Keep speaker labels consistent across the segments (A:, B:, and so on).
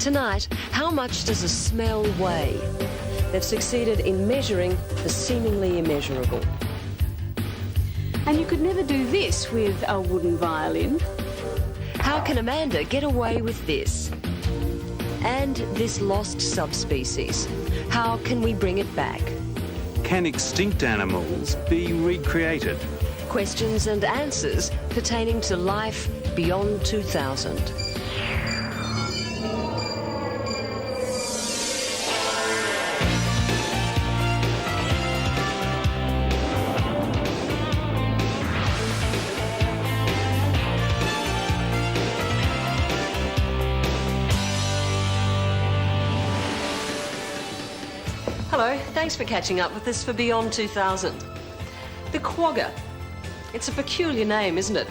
A: Tonight, how much does a smell weigh? They've succeeded in measuring the seemingly immeasurable.
B: And you could never do this with a wooden violin.
A: How can Amanda get away with this? And this lost subspecies, how can we bring it back?
C: Can extinct animals be recreated?
A: Questions and answers pertaining to life beyond 2000. Hello, thanks for catching up with us for Beyond 2000. The quagga. It's a peculiar name, isn't it?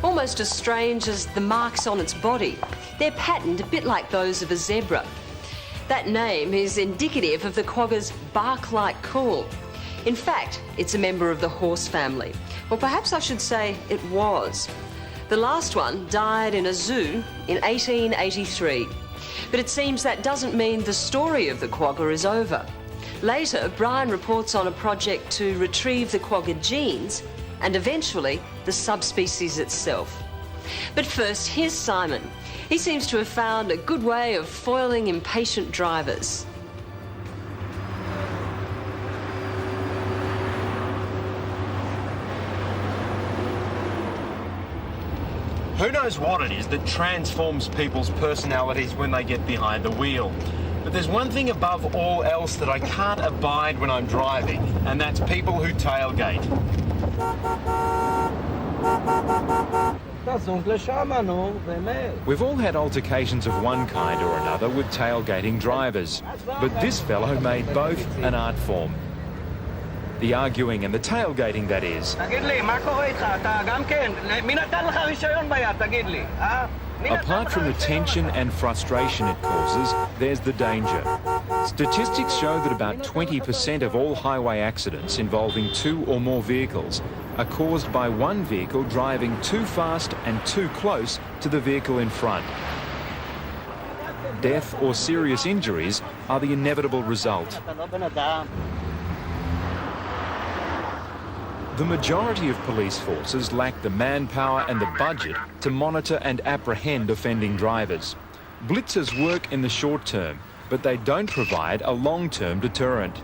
A: Almost as strange as the marks on its body. They're patterned a bit like those of a zebra. That name is indicative of the quagga's bark-like call. In fact, it's a member of the horse family. Well, perhaps I should say it was. The last one died in a zoo in 1883. But it seems that doesn't mean the story of the quagga is over. Later, Brian reports on a project to retrieve the quagga genes and eventually the subspecies itself. But first, here's Simon. He seems to have found a good way of foiling impatient drivers.
D: Who knows what it is that transforms people's personalities when they get behind the wheel? But there's one thing above all else that I can't abide when I'm driving, and that's people who tailgate.
E: We've all had altercations of one kind or another with tailgating drivers, but this fellow made both an art form. The arguing and the tailgating, that is. Apart from the tension and frustration it causes, there's the danger. Statistics show that about 20% of all highway accidents involving two or more vehicles are caused by one vehicle driving too fast and too close to the vehicle in front. Death or serious injuries are the inevitable result. The majority of police forces lack the manpower and the budget to monitor and apprehend offending drivers. Blitzers work in the short term, but they don't provide a long-term deterrent.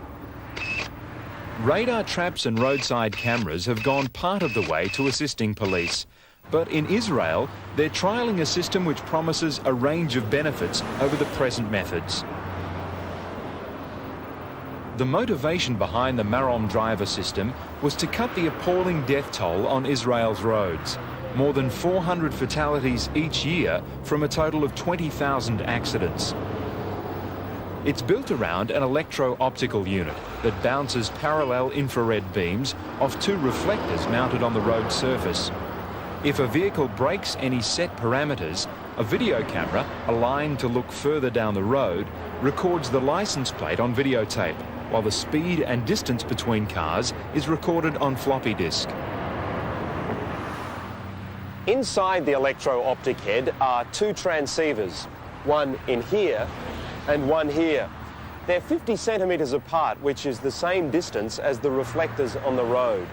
E: Radar traps and roadside cameras have gone part of the way to assisting police. But in Israel, they're trialling a system which promises a range of benefits over the present methods. The motivation behind the Marom driver system was to cut the appalling death toll on Israel's roads. More than 400 fatalities each year from a total of 20,000 accidents. It's built around an electro-optical unit that bounces parallel infrared beams off two reflectors mounted on the road surface. If a vehicle breaks any set parameters, a video camera, aligned to look further down the road, records the license plate on videotape, while the speed and distance between cars is recorded on floppy disk.
D: Inside the electro-optic head are two transceivers, one in here and one here. They're 50 centimetres apart, which is the same distance as the reflectors on the road.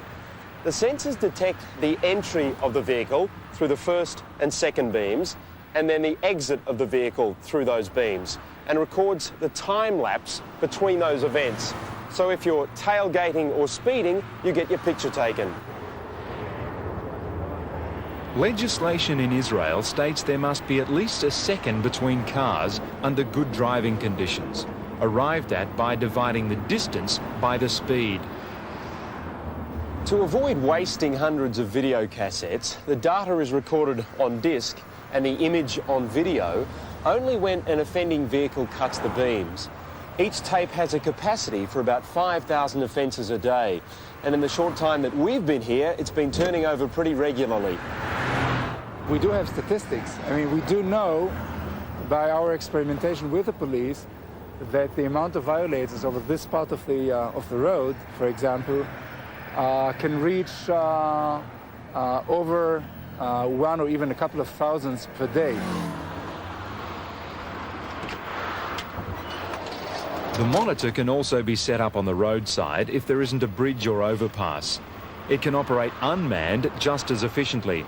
D: The sensors detect the entry of the vehicle through the first and second beams, and then the exit of the vehicle through those beams, and records the time lapse between those events. So if you're tailgating or speeding, you get your picture taken.
E: Legislation in Israel states there must be at least a second between cars under good driving conditions, arrived at by dividing the distance by the speed.
D: To avoid wasting hundreds of video cassettes, the data is recorded on disk and the image on video only when an offending vehicle cuts the beams. Each tape has a capacity for about 5,000 offences a day, and in the short time that we've been here, it's been turning over pretty regularly.
F: We do have statistics. I mean, we do know by our experimentation with the police that the amount of violators over this part of the road, for example, can reach over one or even a couple of thousands per day.
E: The monitor can also be set up on the roadside if there isn't a bridge or overpass. It can operate unmanned just as efficiently.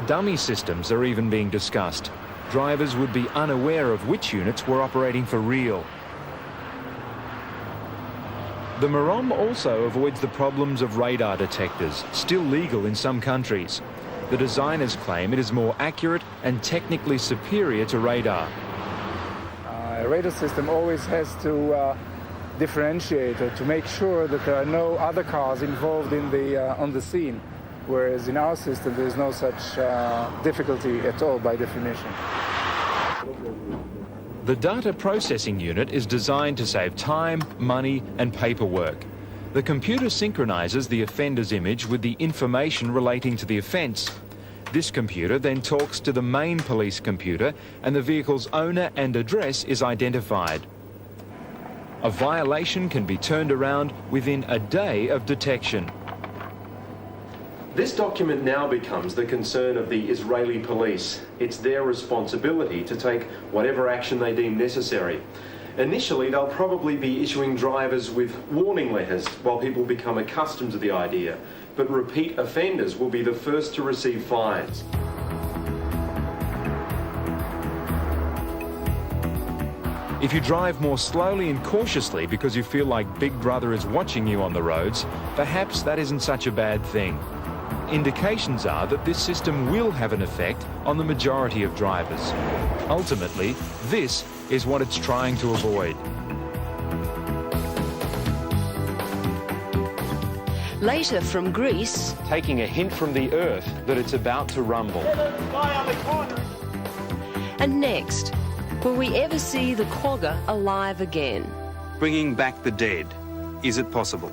E: Dummy systems are even being discussed. Drivers would be unaware of which units were operating for real. The Marom also avoids the problems of radar detectors, still legal in some countries. The designers claim it is more accurate and technically superior to radar.
F: A radar system always has to differentiate or to make sure that there are no other cars involved in on the scene, whereas in our system there is no such difficulty at all by definition.
E: The data processing unit is designed to save time, money and paperwork. The computer synchronizes the offender's image with the information relating to the offence. This computer then talks to the main police computer and the vehicle's owner and address is identified. A violation can be turned around within a day of detection.
D: This document now becomes the concern of the Israeli police. It's their responsibility to take whatever action they deem necessary. Initially, they'll probably be issuing drivers with warning letters while people become accustomed to the idea, but repeat offenders will be the first to receive fines.
E: If you drive more slowly and cautiously because you feel like Big Brother is watching you on the roads, perhaps that isn't such a bad thing. Indications are that this system will have an effect on the majority of drivers. Ultimately, this is what it's trying to avoid.
A: Later from Greece,
D: Taking a hint from the earth that it's about to rumble.
A: and next, will we ever see the quagga alive again?
C: Bringing back the dead. Is it possible?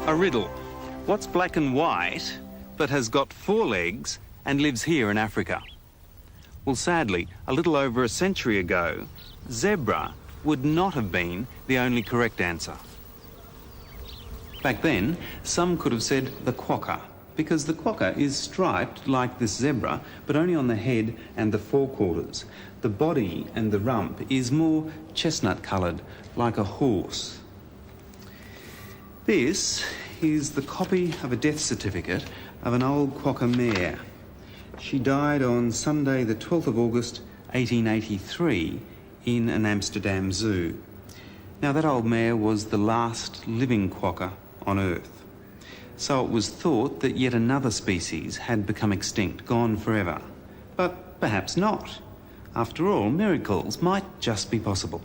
C: A riddle. What's black and white but has got 4 legs and lives here in Africa? Well, sadly, a little over a century ago, zebra would not have been the only correct answer. Back then, some could have said the quokka, because the quokka is striped like this zebra, but only on the head and the forequarters. The body and the rump is more chestnut-coloured, like a horse. This is the copy of a death certificate of an old quokka mare. She died on Sunday the 12th of August 1883 in an Amsterdam zoo. Now that old mare was the last living quokka on Earth. So it was thought that yet another species had become extinct, gone forever. But perhaps not. After all, miracles might just be possible.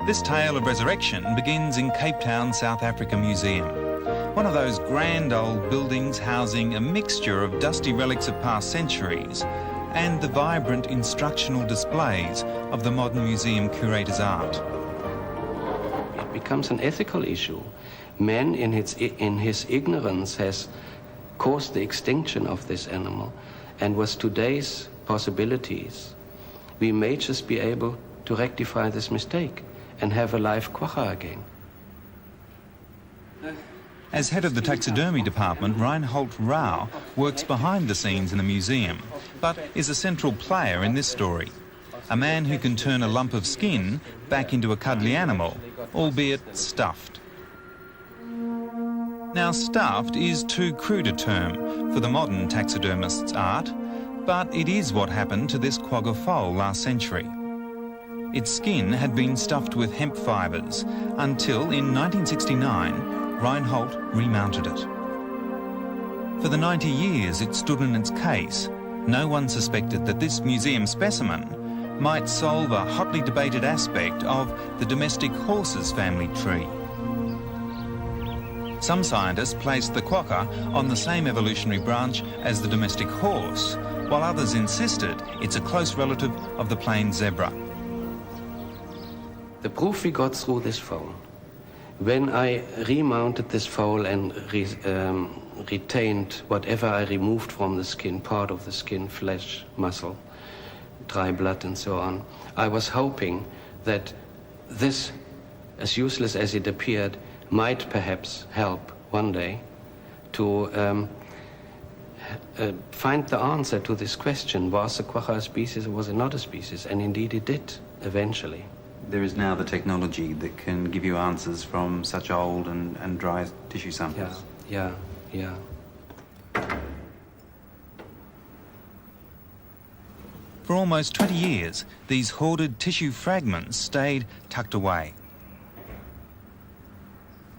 C: This tale of resurrection begins in Cape Town, South Africa Museum. One of those grand old buildings housing a mixture of dusty relics of past centuries and the vibrant instructional displays of the modern museum curator's art.
G: It becomes an ethical issue. Man, in his ignorance, has caused the extinction of this animal, and with today's possibilities, we may just be able to rectify this mistake and have a live quagga again.
H: As head of the taxidermy department, Reinhold Rau works behind the scenes in the museum, but is a central player in this story. A man who can turn a lump of skin back into a cuddly animal, albeit stuffed. Now, stuffed is too crude a term for the modern taxidermist's art, but it is what happened to this quagga foal last century. Its skin had been stuffed with hemp fibres until, in 1969, Reinhold remounted it. For the 90 years it stood in its case, no one suspected that this museum specimen might solve a hotly debated aspect of the domestic horse's family tree. Some scientists placed the quokka on the same evolutionary branch as the domestic horse, while others insisted it's a close relative of the plain zebra.
G: The proof we got through this foal. When I remounted this foal and retained whatever I removed from the skin, part of the skin, flesh, muscle, dry blood and so on, I was hoping that this, as useless as it appeared, might perhaps help one day to find the answer to this question, was the quokka a species or was it not a species? And indeed it did, eventually.
C: There is now the technology that can give you answers from such old and dry tissue samples.
G: Yeah.
H: For almost 20 years, these hoarded tissue fragments stayed tucked away.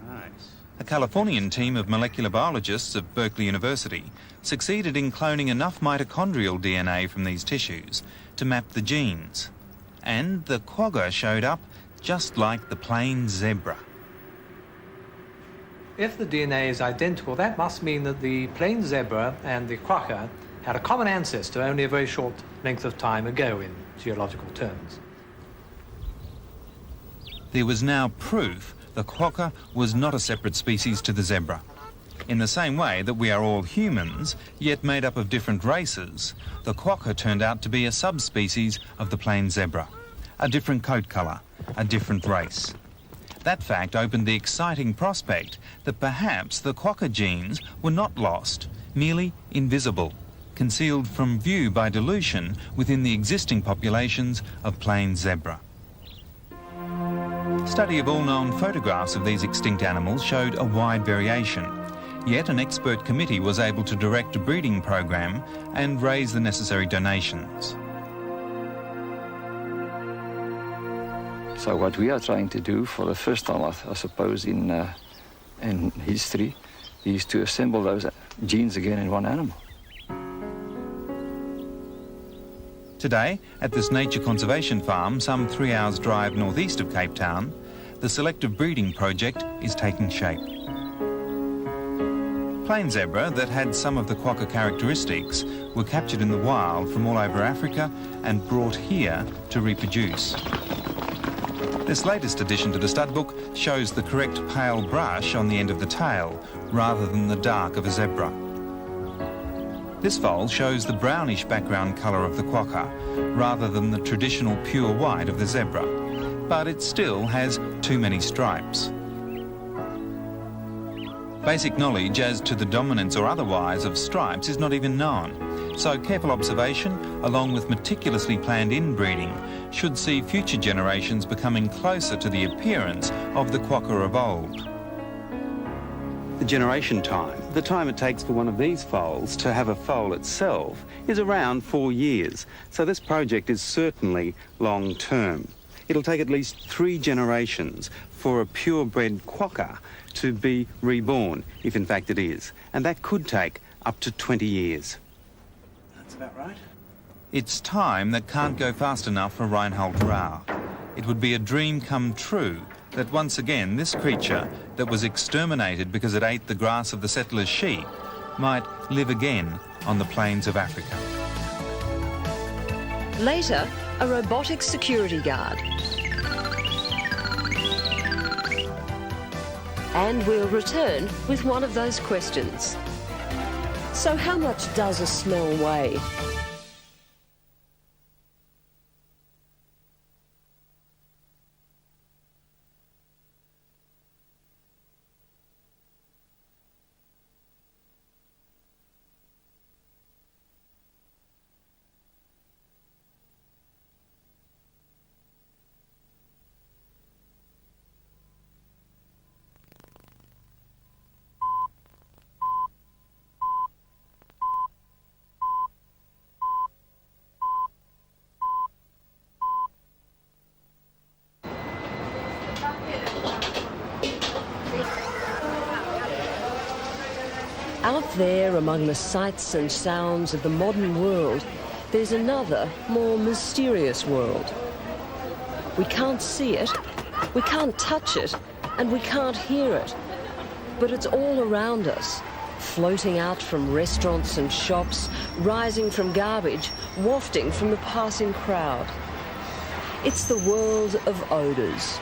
C: Nice.
H: A Californian team of molecular biologists of Berkeley University succeeded in cloning enough mitochondrial DNA from these tissues to map the genes. And the quagga showed up just like the plain zebra.
I: If the DNA is identical, that must mean that the plain zebra and the quokka had a common ancestor only a very short length of time ago in geological terms.
H: There was now proof the quokka was not a separate species to the zebra. In the same way that we are all humans, yet made up of different races, the quokka turned out to be a subspecies of the plain zebra, a different coat colour, a different race. That fact opened the exciting prospect that perhaps the quokka genes were not lost, merely invisible, concealed from view by dilution within the existing populations of plain zebra. Study of all known photographs of these extinct animals showed a wide variation. Yet an expert committee was able to direct a breeding program and raise the necessary donations.
J: So what we are trying to do for the first time, I suppose, in history, is to assemble those genes again in one animal.
H: Today, at this nature conservation farm, some 3 hours' drive northeast of Cape Town, the selective breeding project is taking shape. Plain zebra that had some of the quokka characteristics were captured in the wild from all over Africa and brought here to reproduce. This latest addition to the stud book shows the correct pale brush on the end of the tail rather than the dark of a zebra. This foal shows the brownish background colour of the quokka rather than the traditional pure white of the zebra, but it still has too many stripes. Basic knowledge as to the dominance or otherwise of stripes is not even known, so careful observation, along with meticulously planned inbreeding, should see future generations becoming closer to the appearance of the quokka of old.
C: The generation time, the time it takes for one of these foals to have a foal itself, is around 4 years, so this project is certainly long-term. It'll take at least 3 generations for a purebred quokka to be reborn, if in fact it is, and that could take up to 20 years. That's about right.
H: It's time that can't go fast enough for Reinhold Rau. It would be a dream come true that once again this creature that was exterminated because it ate the grass of the settlers' sheep might live again on the plains of Africa.
A: Later, a robotic security guard. And we'll return with one of those questions. So how much does a smell weigh? there among the sights and sounds of the modern world, there's another, more mysterious world. We can't see it, we can't touch it, and we can't hear it. But it's all around us, floating out from restaurants and shops, rising from garbage, wafting from the passing crowd. It's the world of odours.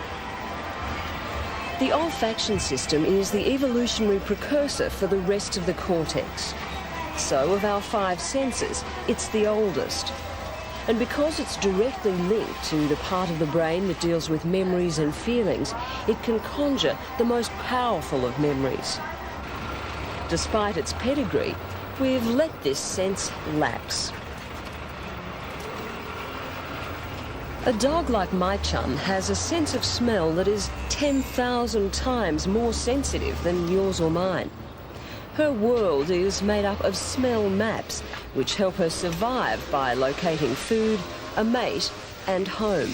A: The olfaction system is the evolutionary precursor for the rest of the cortex. So, of our 5 senses, it's the oldest. And because it's directly linked to the part of the brain that deals with memories and feelings, it can conjure the most powerful of memories. Despite its pedigree, we've let this sense lapse. A dog like my chum has a sense of smell that is 10,000 times more sensitive than yours or mine. Her world is made up of smell maps, which help her survive by locating food, a mate, and home.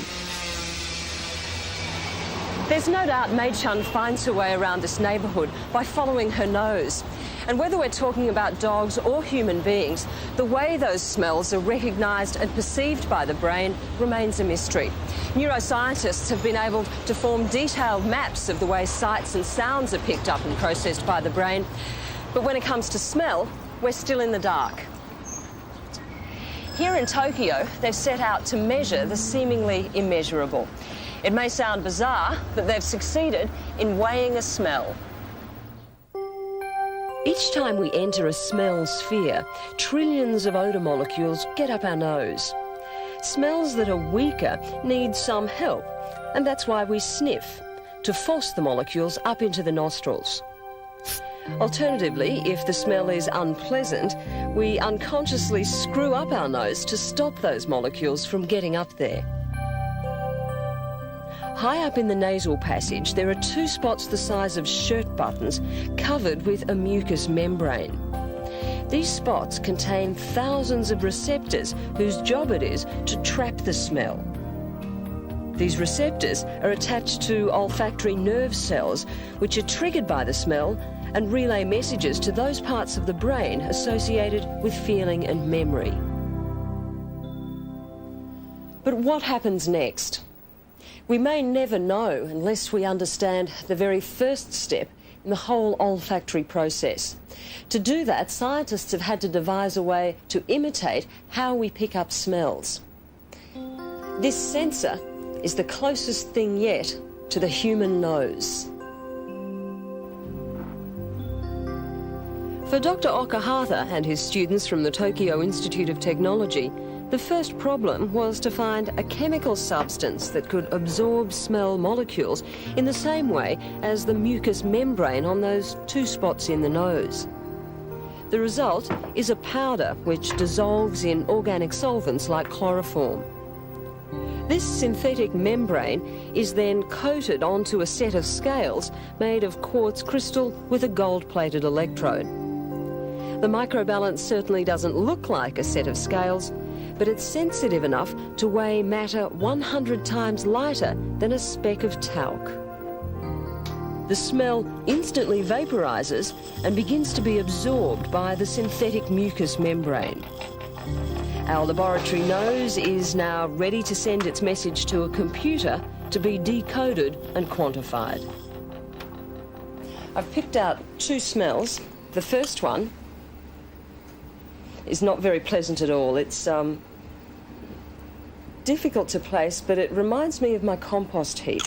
A: There's no doubt Mei-chun finds her way around this neighbourhood by following her nose. And whether we're talking about dogs or human beings, the way those smells are recognised and perceived by the brain remains a mystery. Neuroscientists have been able to form detailed maps of the way sights and sounds are picked up and processed by the brain. But when it comes to smell, we're still in the dark. Here in Tokyo, they've set out to measure the seemingly immeasurable. It may sound bizarre, but they've succeeded in weighing a smell. Each time we enter a smell sphere, trillions of odour molecules get up our nose. Smells that are weaker need some help, and that's why we sniff, to force the molecules up into the nostrils. Alternatively, if the smell is unpleasant, we unconsciously screw up our nose to stop those molecules from getting up there. High up in the nasal passage, there are 2 spots the size of shirt buttons covered with a mucous membrane. These spots contain thousands of receptors whose job it is to trap the smell. These receptors are attached to olfactory nerve cells, which are triggered by the smell and relay messages to those parts of the brain associated with feeling and memory. But what happens next? We may never know unless we understand the very first step in the whole olfactory process. To do that, scientists have had to devise a way to imitate how we pick up smells. This sensor is the closest thing yet to the human nose. For Dr. Okahata and his students from the Tokyo Institute of Technology, the first problem was to find a chemical substance that could absorb smell molecules in the same way as the mucous membrane on those 2 spots in the nose. The result is a powder which dissolves in organic solvents like chloroform. This synthetic membrane is then coated onto a set of scales made of quartz crystal with a gold-plated electrode. The microbalance certainly doesn't look like a set of scales, but it's sensitive enough to weigh matter 100 times lighter than a speck of talc. The smell instantly vaporizes and begins to be absorbed by the synthetic mucous membrane. Our laboratory nose is now ready to send its message to a computer to be decoded and quantified. I've picked out 2 smells. The first one is not very pleasant at all. It's difficult to place, but it reminds me of my compost heap.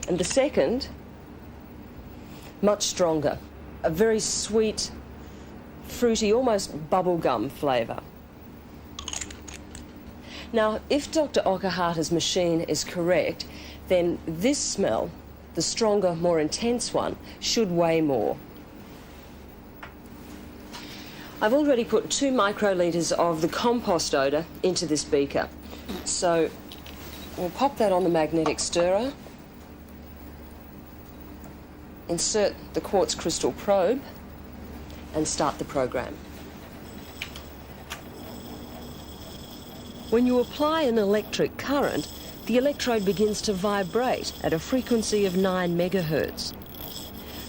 A: And the second, much stronger, a very sweet, fruity, almost bubblegum flavour. Now, if Dr. Okahata's machine is correct, then this smell, the stronger, more intense one, should weigh more. I've already put 2 microlitres of the compost odour into this beaker. So we'll pop that on the magnetic stirrer, insert the quartz crystal probe, and start the program. When you apply an electric current, the electrode begins to vibrate at a frequency of 9 megahertz.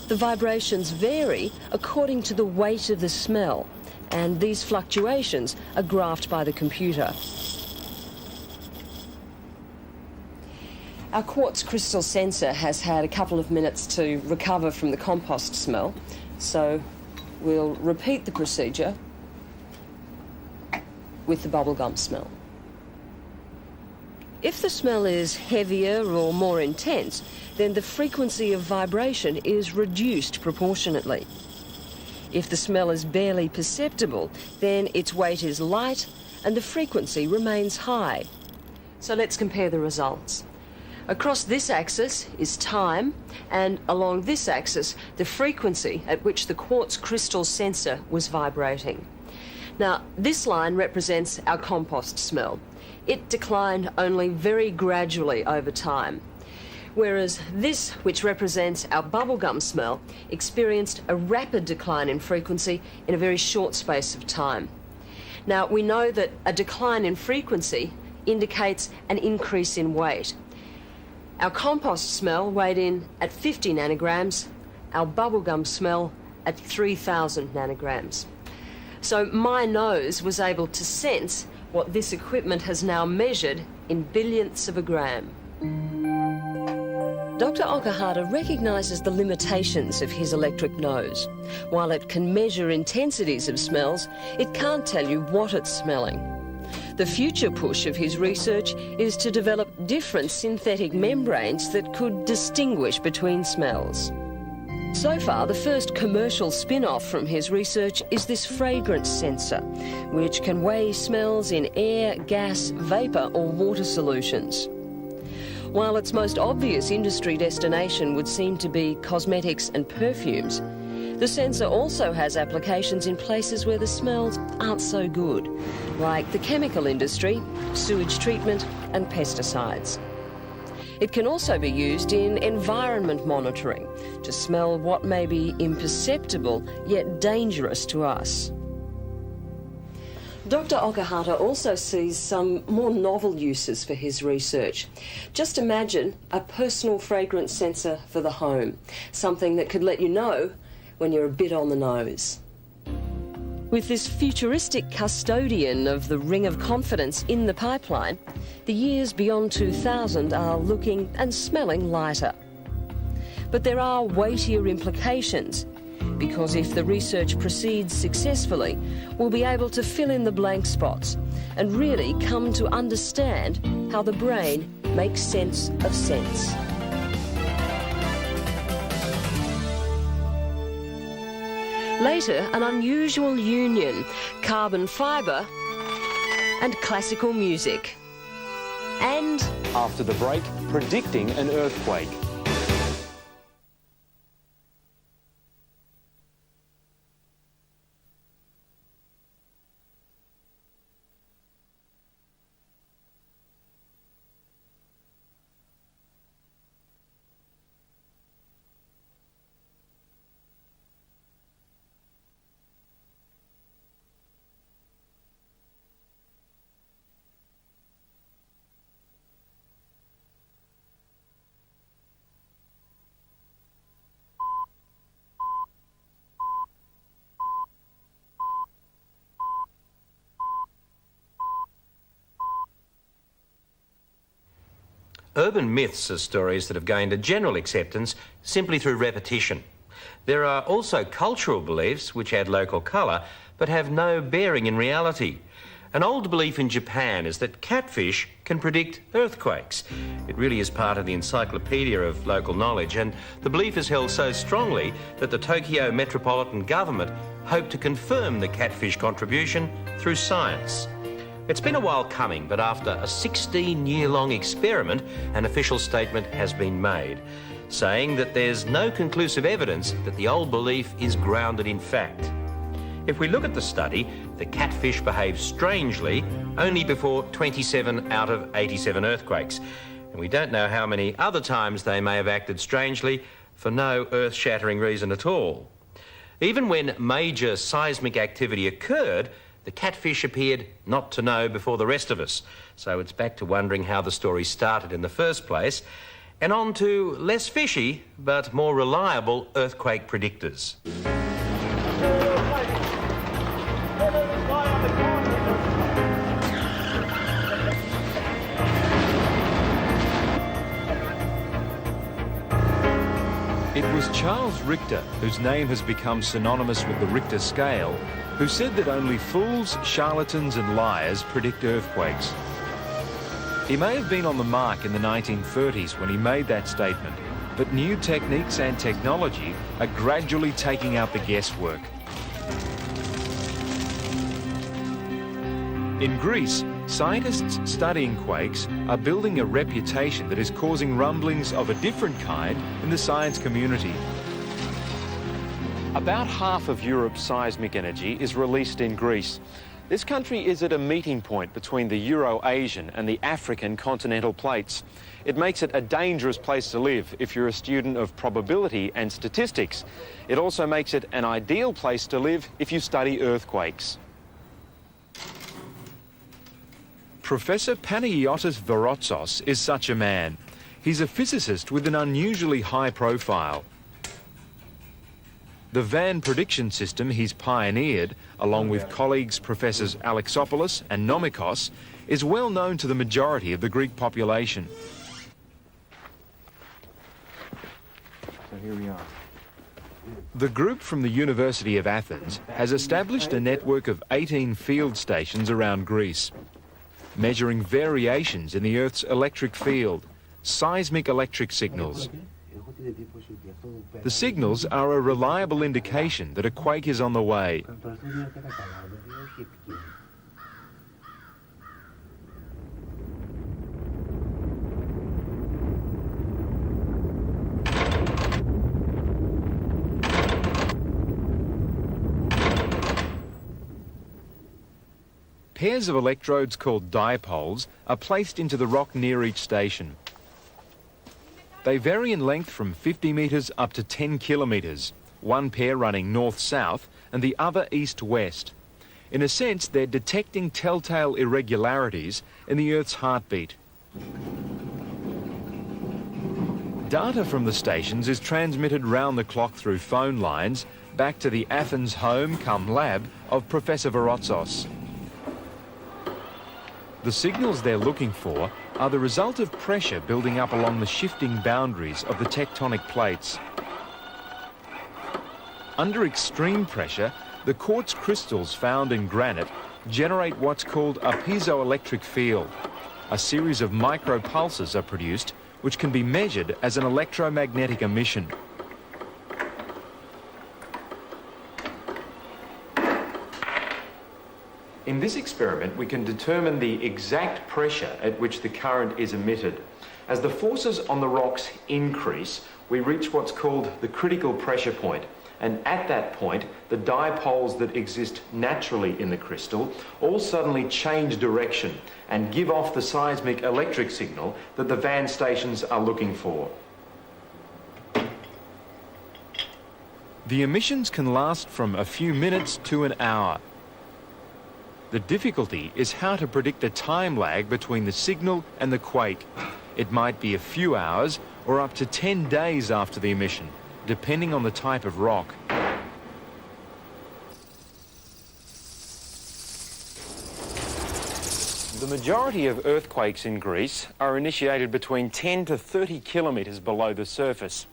A: The vibrations vary according to the weight of the smell, and these fluctuations are graphed by the computer. Our quartz crystal sensor has had a couple of minutes to recover from the compost smell, so we'll repeat the procedure with the bubblegum smell. If the smell is heavier or more intense, then the frequency of vibration is reduced proportionately. If the smell is barely perceptible, then its weight is light and the frequency remains high. So let's compare the results. Across this axis is time, and along this axis, the frequency at which the quartz crystal sensor was vibrating. Now, this line represents our compost smell. It declined only very gradually over time, whereas this, which represents our bubblegum smell, experienced a rapid decline in frequency in a very short space of time. Now, we know that a decline in frequency indicates an increase in weight. Our compost smell weighed in at 50 nanograms, our bubblegum smell at 3,000 nanograms. So my nose was able to sense what this equipment has now measured in billionths of a gram. Dr. Okahata recognises the limitations of his electric nose. While it can measure intensities of smells, it can't tell you what it's smelling. The future push of his research is to develop different synthetic membranes that could distinguish between smells. So far, the first commercial spin-off from his research is this fragrance sensor, which can weigh smells in air, gas, vapour or water solutions. While its most obvious industry destination would seem to be cosmetics and perfumes, the sensor also has applications in places where the smells aren't so good, like the chemical industry, sewage treatment and pesticides. It can also be used in environment monitoring to smell what may be imperceptible yet dangerous to us. Dr. Okahata also sees some more novel uses for his research. Just imagine a personal fragrance sensor for the home, something that could let you know when you're a bit on the nose. With this futuristic custodian of the ring of confidence in the pipeline, the years beyond 2000 are looking and smelling lighter. But there are weightier implications, because if the research proceeds successfully, we'll be able to fill in the blank spots and really come to understand how the brain makes sense of sense. Later, an unusual union, carbon fibre and classical music. And
D: After the break, predicting an earthquake.
K: Urban myths are stories that have gained a general acceptance simply through repetition. There are also cultural beliefs which add local colour but have no bearing in reality. An old belief in Japan is that catfish can predict earthquakes. It really is part of the encyclopedia of local knowledge, and the belief is held so strongly that the Tokyo Metropolitan Government hope to confirm the catfish contribution through science. It's been a while coming, but after a 16-year-long experiment, an official statement has been made, saying that there's no conclusive evidence that the old belief is grounded in fact. If we look at the study, the catfish behaved strangely only before 27 out of 87 earthquakes. And we don't know how many other times they may have acted strangely for no earth-shattering reason at all. Even when major seismic activity occurred, the catfish appeared not to know before the rest of us. So it's back to wondering how the story started in the first place And on to less fishy, but more reliable earthquake predictors.
E: It was Charles Richter, whose name has become synonymous with the Richter scale, who said that only fools, charlatans and liars predict earthquakes. He may have been on the mark in the 1930s when he made that statement, but new techniques and technology are gradually taking out the guesswork. In Greece, scientists studying quakes are building a reputation that is causing rumblings of a different kind in the science community.
D: About half of Europe's seismic energy is released in Greece. This country is at a meeting point between the Euro-Asian and the African continental plates. It makes it a dangerous place to live if you're a student of probability and statistics. It also makes it an ideal place to live if you study earthquakes.
E: Professor Panagiotis Vorotsos is such a man. He's a physicist with an unusually high profile. The Van prediction system he's pioneered, along with colleagues Professors Alexopoulos and Nomikos, is well known to the majority of the Greek population.
D: So here we are.
E: The group from the University of Athens has established a network of 18 field stations around Greece, measuring variations in the Earth's electric field, seismic electric signals. The signals are a reliable indication that a quake is on the way. Pairs of electrodes called dipoles are placed into the rock near each station. They vary in length from 50 metres up to 10 kilometres, one pair running north-south and the other east-west. In a sense, they're detecting telltale irregularities in the Earth's heartbeat. Data from the stations is transmitted round the clock through phone lines back to the Athens home cum lab of Professor Vorotsos. The signals they're looking for are the result of pressure building up along the shifting boundaries of the tectonic plates. Under extreme pressure, the quartz crystals found in granite generate what's called a piezoelectric field. A series of micropulses are produced, which can be measured as an electromagnetic emission. In this experiment, we can determine the exact pressure at which the current is emitted. As the forces on the rocks increase, we reach what's called the critical pressure point. And at that point, the dipoles that exist naturally in the crystal all suddenly change direction and give off the seismic electric signal that the Van stations are looking for. The emissions can last from a few minutes to an hour. The difficulty is how to predict the time lag between the signal and the quake. It might be a few hours or up to 10 days after the emission, depending on the type of rock.
D: The majority of earthquakes in Greece are initiated between 10 to 30 kilometres below the surface.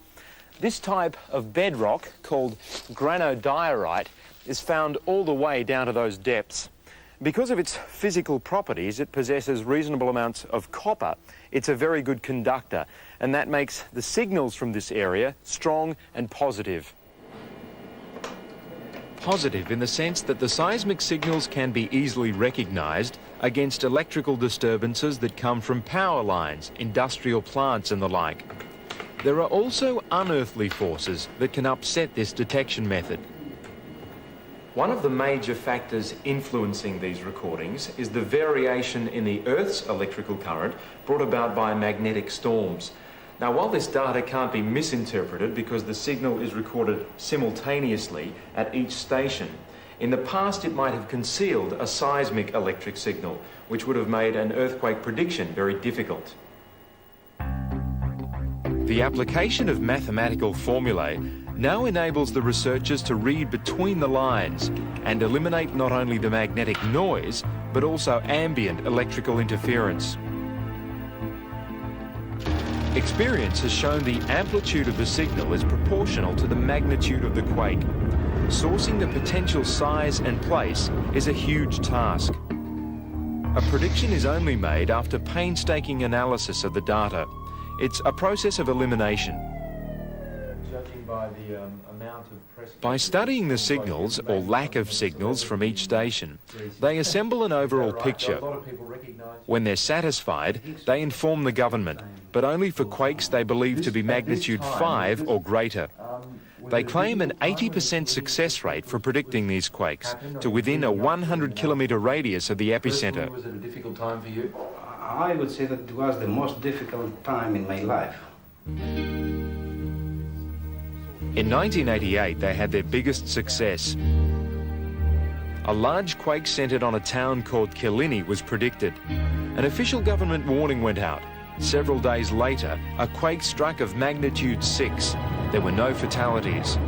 D: This type of bedrock, called granodiorite, is found all the way down to those depths. Because of its physical properties, it possesses reasonable amounts of copper. It's a very good conductor, and that makes the signals from this area strong and positive.
E: Positive in the sense that the seismic signals can be easily recognised against electrical disturbances that come from power lines, industrial plants and the like. There are also unearthly forces that can upset this detection method. One of the major factors influencing these recordings is the variation in the Earth's electrical current brought about by magnetic storms. Now, while this data can't be misinterpreted because the signal is recorded simultaneously at each station, in the past it might have concealed a seismic electric signal, which would have made an earthquake prediction very difficult. The application of mathematical formulae now enables the researchers to read between the lines and eliminate not only the magnetic noise, but also ambient electrical interference. Experience has shown the amplitude of the signal is proportional to the magnitude of the quake. Sourcing the potential size and place is a huge task. A prediction is only made after painstaking analysis of the data. It's a process of elimination. By studying the signals, or lack of signals, from each station, they assemble an overall picture. When they're satisfied, they inform the government, but only for quakes they believe to be magnitude 5 or greater. They claim an 80% success rate for predicting these quakes to within a 100-kilometre radius of the epicentre.
L: Was it a difficult time for you? I would say that it was the most difficult time in my life.
E: In 1988, they had their biggest success. A large quake centred on a town called Killiney was predicted. An official government warning went out. Several days later, a quake struck of magnitude 6. There were no fatalities.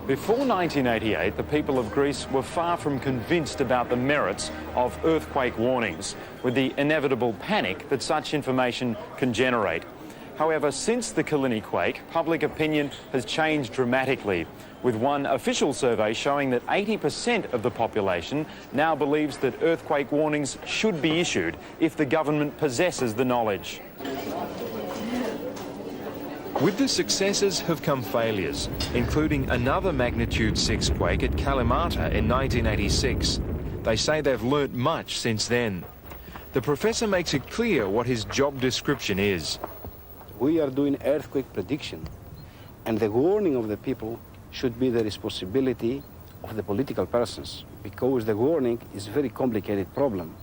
M: Before 1988, the people of Greece were far from convinced about the merits of earthquake warnings, with the inevitable panic that such information can generate. However, since the Killiney quake, public opinion has changed dramatically, with one official survey showing that 80% of the population now believes that earthquake warnings should be issued if the government possesses the knowledge.
E: With the successes have come failures, including another magnitude 6 quake at Kalimata in 1986. They say they've learnt much since then. The professor makes it clear what his job description is.
L: We are doing earthquake prediction, and the warning of the people should be the responsibility of the political persons, because the warning is a very complicated problem.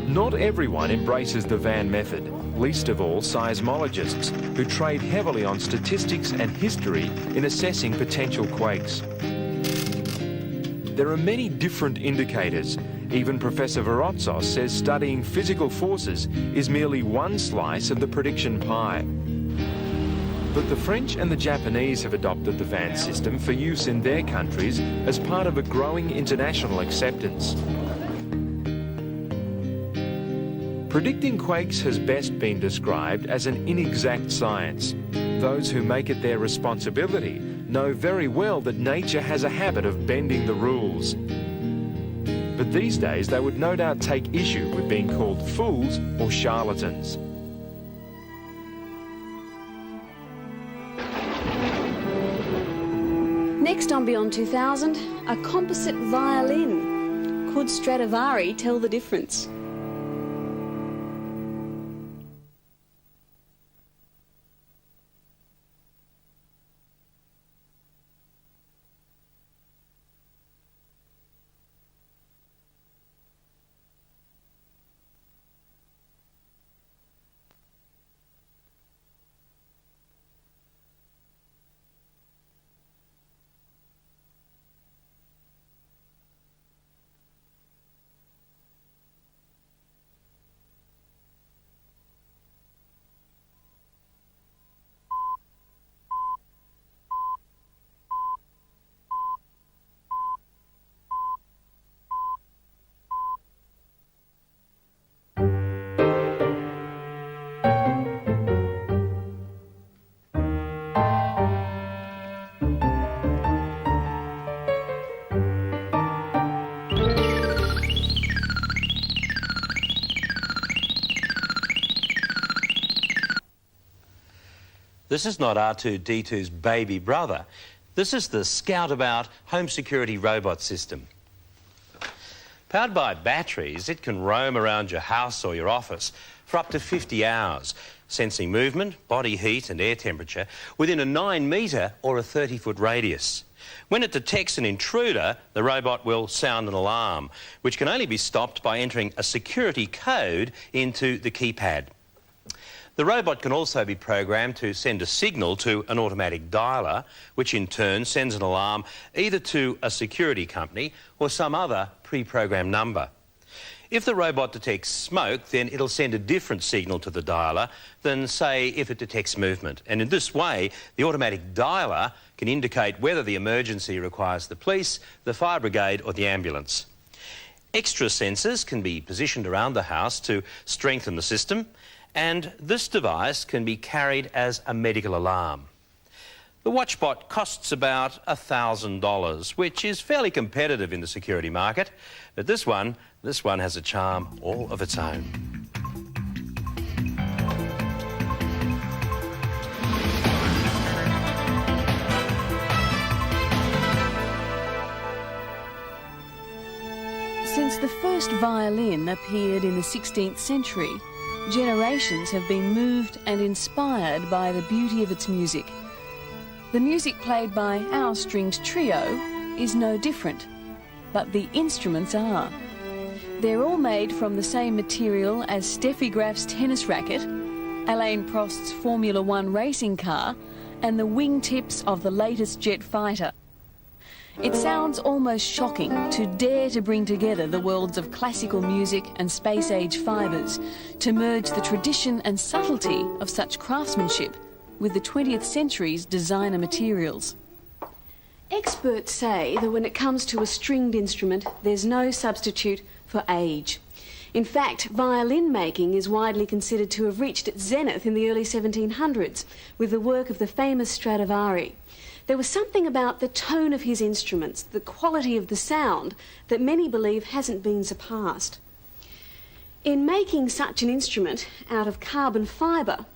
E: Not everyone embraces the Van method, least of all seismologists, who trade heavily on statistics and history in assessing potential quakes. There are many different indicators. Even Professor Vorotzos says studying physical forces is merely one slice of the prediction pie. But the French and the Japanese have adopted the Van system for use in their countries as part of a growing international acceptance. Predicting quakes has best been described as an inexact science. Those who make it their responsibility know very well that nature has a habit of bending the rules. But these days they would no doubt take issue with being called fools or charlatans.
B: Next on Beyond 2000, a composite violin. Could Stradivari tell the difference?
K: This is not R2-D2's baby brother. This is the Scout-About home security robot system. Powered by batteries, it can roam around your house or your office for up to 50 hours, sensing movement, body heat and air temperature within a 9-metre or a 30-foot radius. When it detects an intruder, the robot will sound an alarm, which can only be stopped by entering a security code into the keypad. The robot can also be programmed to send a signal to an automatic dialer, which in turn sends an alarm either to a security company or some other pre-programmed number. If the robot detects smoke, then it'll send a different signal to the dialer than, say, if it detects movement. And in this way, the automatic dialer can indicate whether the emergency requires the police, the fire brigade or the ambulance. Extra sensors can be positioned around the house to strengthen the system, and this device can be carried as a medical alarm. The WatchBot costs about $1,000, which is fairly competitive in the security market, but this one has a charm all of its own.
B: Since the first violin appeared in the 16th century, generations have been moved and inspired by the beauty of its music. The music played by our stringed trio is no different, but the instruments are. They're all made from the same material as Steffi Graf's tennis racket, Alain Prost's Formula One racing car, and the wingtips of the latest jet fighter. It sounds almost shocking to dare to bring together the worlds of classical music and space-age fibres, to merge the tradition and subtlety of such craftsmanship with the 20th century's designer materials. Experts say that when it comes to a stringed instrument, there's no substitute for age. In fact, violin making is widely considered to have reached its zenith in the early 1700s with the work of the famous Stradivari. There was something about the tone of his instruments, the quality of the sound, that many believe hasn't been surpassed. In making such an instrument out of carbon fibre,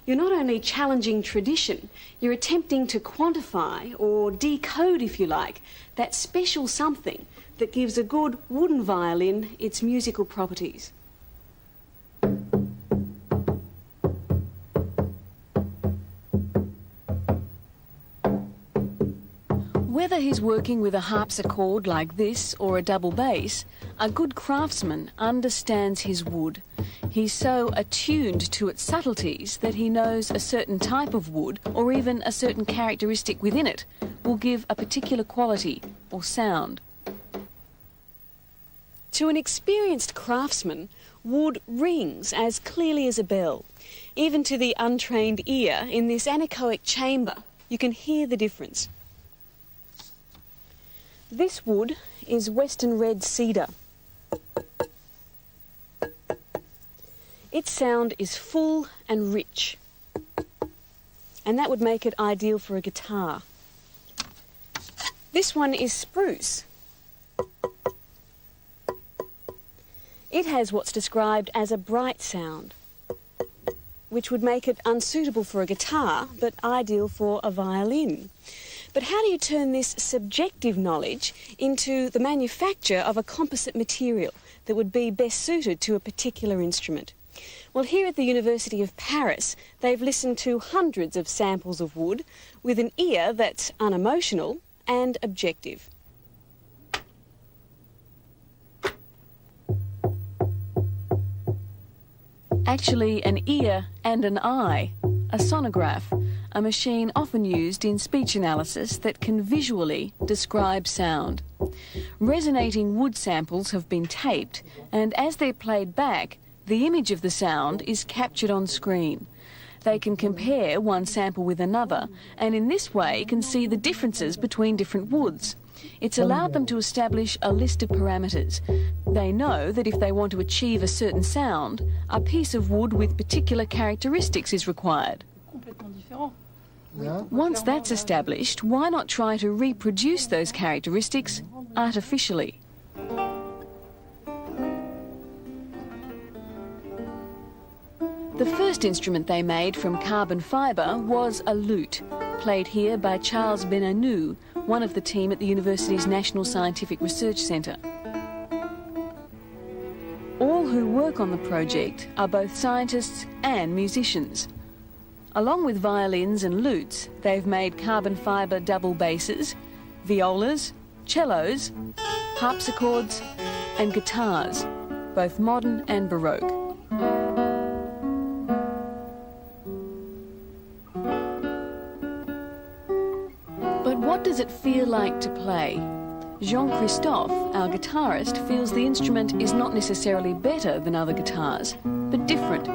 B: you're not only challenging tradition, you're attempting to quantify, or decode if you like, that special something that gives a good wooden violin its musical properties. Whether he's working with a harpsichord like this or a double bass, a good craftsman understands his wood. He's so attuned to its subtleties that he knows a certain type of wood, or even a certain characteristic within it, will give a particular quality or sound. To an experienced craftsman, wood rings as clearly as a bell. Even to the untrained ear, in this anechoic chamber, you can hear the difference. This wood is Western Red Cedar. Its sound is full and rich, and that would make it ideal for a guitar. This one is spruce. It has what's described as a bright sound, which would make it unsuitable for a guitar, but ideal for a violin. But how do you turn this subjective knowledge into the manufacture of a composite material that would be best suited to a particular instrument? Well, here at the University of Paris, they've listened to hundreds of samples of wood with an ear that's unemotional and objective. Actually, an ear and an eye, a sonograph, a machine often used in speech analysis that can visually describe sound. Resonating wood samples have been taped, and as they're played back, the image of the sound is captured on screen. They can compare one sample with another, and in this way can see the differences between different woods. It's allowed them to establish a list of parameters. They know that if they want to achieve a certain sound, a piece of wood with particular characteristics is required. Once that's established, why not try to reproduce those characteristics artificially? The first instrument they made from carbon fibre was a lute, played here by Charles Benanu, one of the team at the university's National Scientific Research Centre. All who work on the project are both scientists and musicians. Along with violins and lutes, they've made carbon fibre double basses, violas, cellos, harpsichords and guitars, both modern and Baroque. But what does it feel like to play? Jean-Christophe, our guitarist, feels the instrument is not necessarily better than other guitars, but different.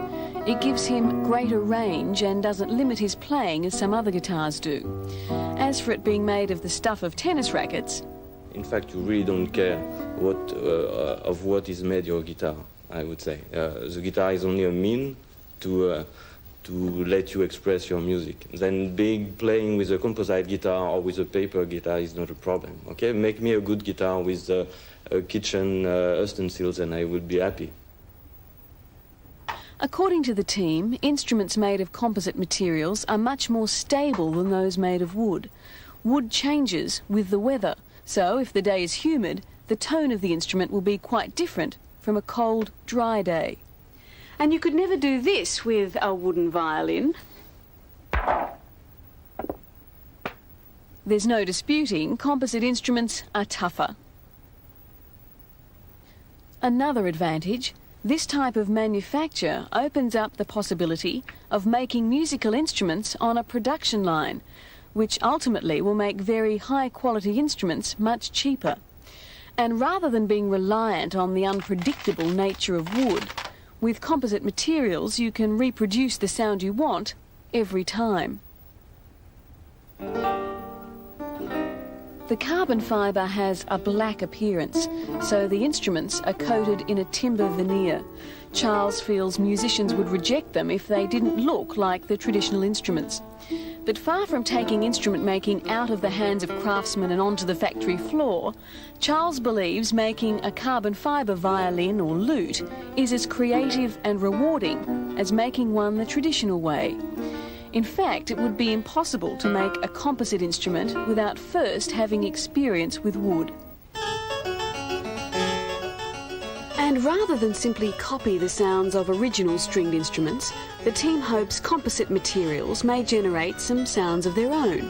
B: It gives him greater range and doesn't limit his playing as some other guitars do. As for it being made of the stuff of tennis rackets...
N: In fact, you really don't care of what is made your guitar, I would say. The guitar is only a mean to let you express your music. Then playing with a composite guitar or with a paper guitar is not a problem, okay? Make me a good guitar with kitchen utensils and I will be happy.
B: According to the team, instruments made of composite materials are much more stable than those made of wood. Wood changes with the weather, so if the day is humid, the tone of the instrument will be quite different from a cold, dry day. And you could never do this with a wooden violin. There's no disputing composite instruments are tougher. Another advantage, this type of manufacture opens up the possibility of making musical instruments on a production line, which ultimately will make very high-quality instruments much cheaper. And rather than being reliant on the unpredictable nature of wood, with composite materials you can reproduce the sound you want every time. The carbon fibre has a black appearance, so the instruments are coated in a timber veneer. Charles feels musicians would reject them if they didn't look like the traditional instruments. But far from taking instrument making out of the hands of craftsmen and onto the factory floor, Charles believes making a carbon fibre violin or lute is as creative and rewarding as making one the traditional way. In fact, it would be impossible to make a composite instrument without first having experience with wood. And rather than simply copy the sounds of original stringed instruments, the team hopes composite materials may generate some sounds of their own.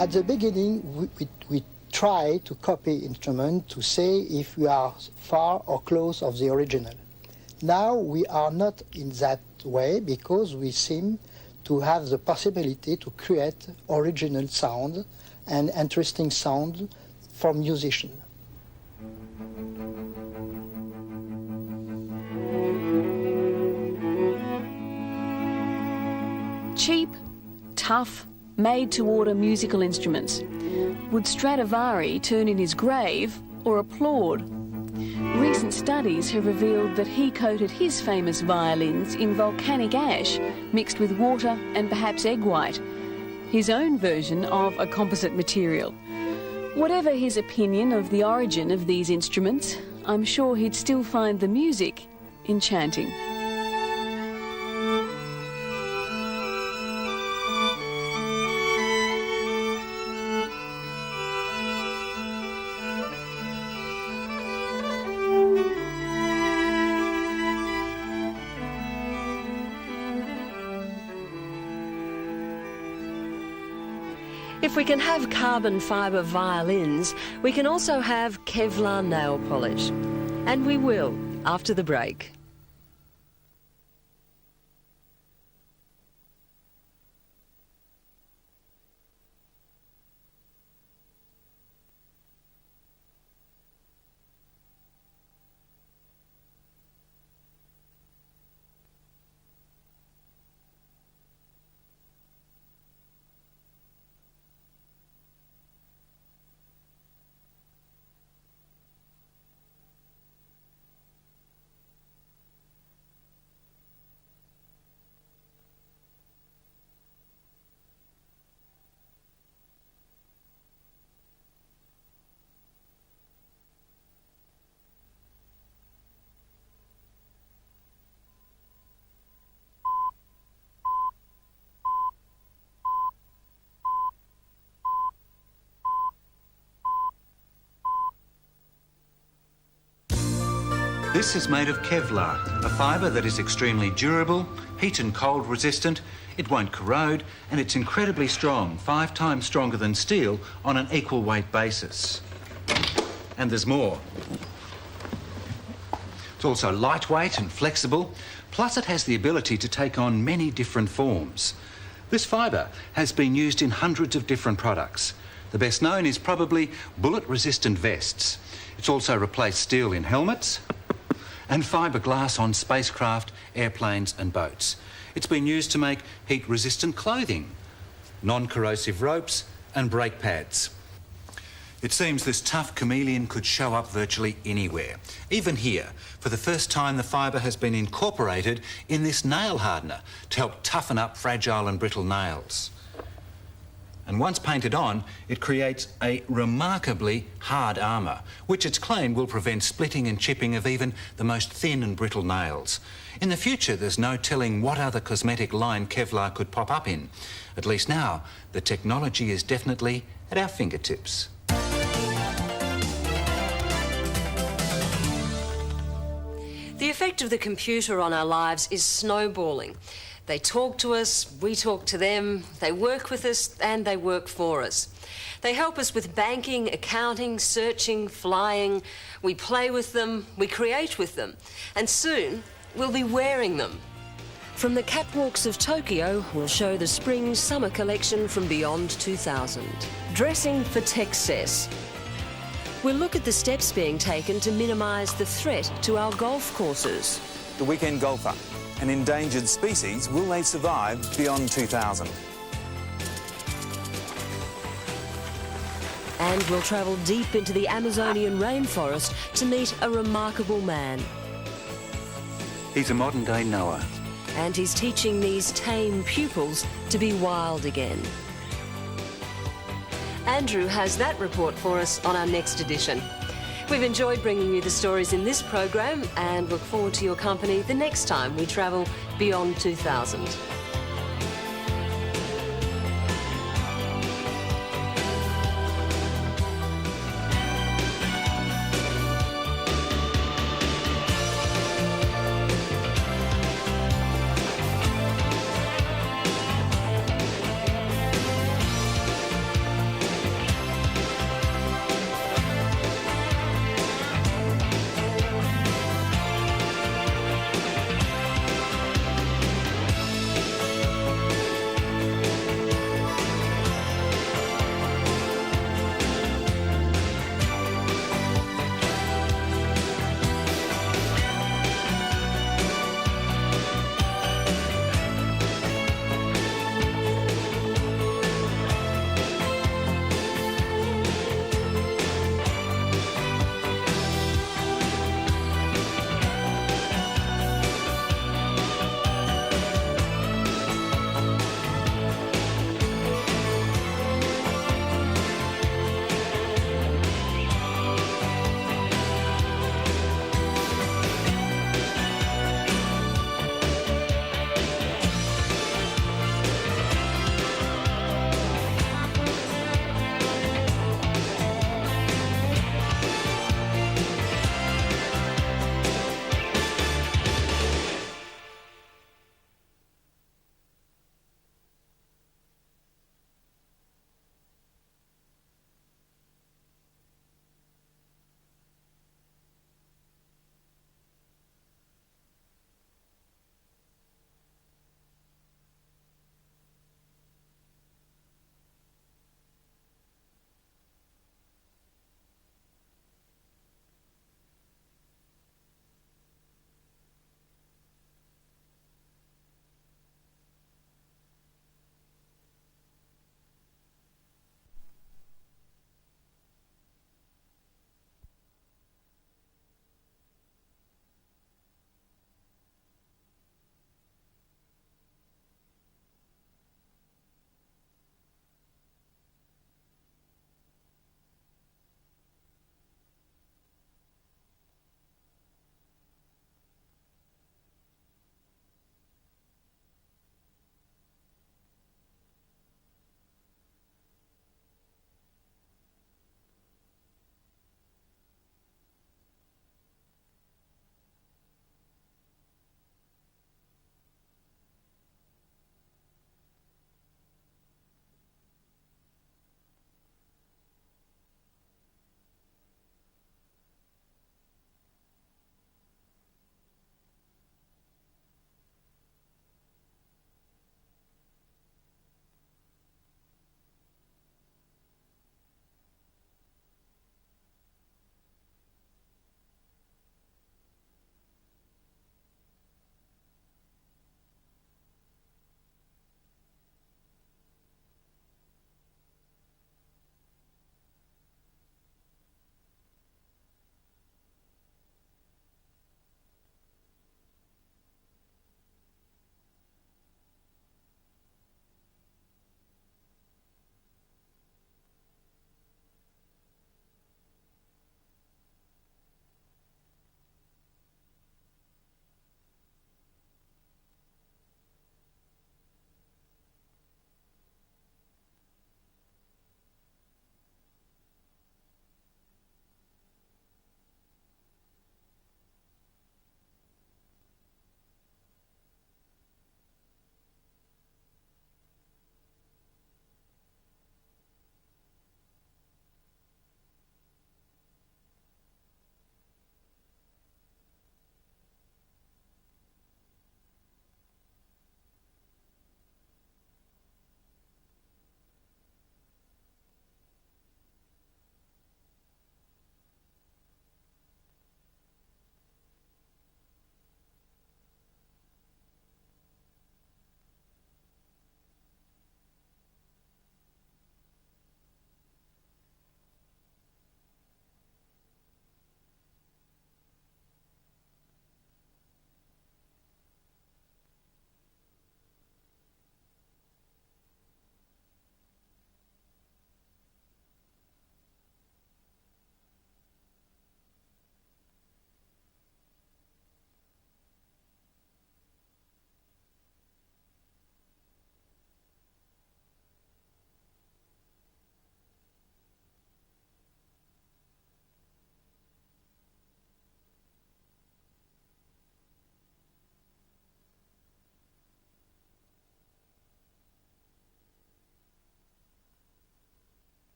O: At the beginning, we try to copy instruments to say if we are far or close of the original. Now we are not in that way because we seem to have the possibility to create original sound and interesting sound for musicians.
B: Cheap, tough, made-to-order musical instruments. Would Stradivari turn in his grave or applaud? Recent studies have revealed that he coated his famous violins in volcanic ash mixed with water and perhaps egg white, his own version of a composite material. Whatever his opinion of the origin of these instruments, I'm sure he'd still find the music enchanting.
A: If we can have carbon fibre violins, we can also have Kevlar nail polish. And we will, after the break.
P: This is made of Kevlar, a fibre that is extremely durable, heat and cold resistant, it won't corrode, and it's incredibly strong, 5 times stronger than steel on an equal weight basis. And there's more. It's also lightweight and flexible, plus it has the ability to take on many different forms. This fibre has been used in hundreds of different products. The best known is probably bullet-resistant vests. It's also replaced steel in helmets and fiberglass on spacecraft, airplanes and boats. It's been used to make heat-resistant clothing, non-corrosive ropes and brake pads. It seems this tough chameleon could show up virtually anywhere. Even here, for the first time, the fibre has been incorporated in this nail hardener to help toughen up fragile and brittle nails. And once painted on, it creates a remarkably hard armour, which it's claimed will prevent splitting and chipping of even the most thin and brittle nails. In the future, there's no telling what other cosmetic line Kevlar could pop up in. At least now, the technology is definitely at our fingertips.
A: The effect of the computer on our lives is snowballing. They talk to us, we talk to them, they work with us, and they work for us. They help us with banking, accounting, searching, flying. We play with them, we create with them, and soon we'll be wearing them. From the catwalks of Tokyo, we'll show the spring-summer collection from Beyond 2000. Dressing for Texas. We'll look at the steps being taken to minimise the threat to our golf courses.
Q: The weekend golfer, an endangered species, will they survive beyond 2000?
A: And we'll travel deep into the Amazonian rainforest to meet a remarkable man.
P: He's a modern-day Noah.
A: And he's teaching these tame pupils to be wild again. Andrew has that report for us on our next edition. We've enjoyed bringing you the stories in this program and look forward to your company the next time we travel beyond 2000.